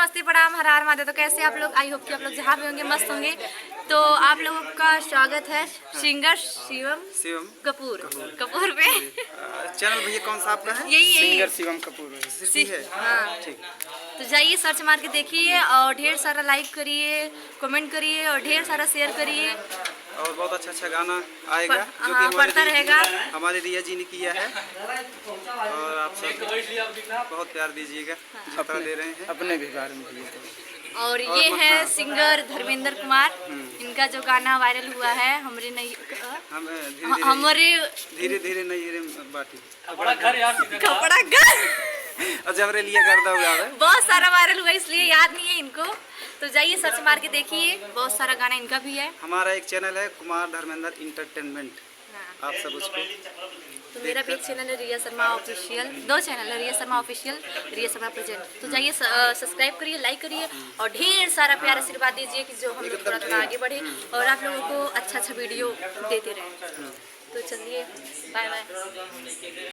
नमस्ते प्रणाम हर हर महादेव। तो कैसे आप लोग? आई होप कि आप लोग जहाँ भी होंगे मस्त होंगे। तो आप लोगों का स्वागत है सिंगर शिवम कपूर पे। चैनल भैया कौन सा आपका है? यही सिंगर शिवम कपूर सिर्फ ही है। हाँ ठीक। तो जाइए सर्च मार के देखिए और ढेर सारा लाइक करिए, कमेंट करिए और ढेर सारा शेयर करिए। और बहुत अच्छा गाना आएगा जो हाँ, कि पढ़ता रहेगा। हमारे रिया जी ने किया है और आप सब बहुत प्यार दीजिएगा जिस तरह दे रहे हैं अपने भी बारे में। और ये है सिंगर धर्मेंद्र कुमार। इनका जो गाना वायरल हुआ है हमारे नहीं हमारे धीरे धीरे नहीं रे बाटी कपड़ा घर अच्छा हमरे लिए करता हुआ बहुत सारा वायरल हुआ इसलिए याद नहीं है इनको। तो जाइए सर्च मार के देखिए, बहुत सारा गाना इनका भी है। हमारा एक चैनल है कुमार धर्मेंद्र इंटरटेनमेंट। हाँ। आप सब उसको तो मेरा भी एक चैनल है रिया शर्मा ऑफिशियल। 2 चैनल है, रिया शर्मा ऑफिशियल, रिया शर्मा प्रेजेंट। तो जाइए सब्सक्राइब करिए, लाइक करिए और ढेर सारा प्यार आशीर्वाद दीजिए कि जो हम लोग थोड़ा आगे बढ़े और आप लोगों को अच्छा वीडियो देते रहे। तो चलिए बाय बाय।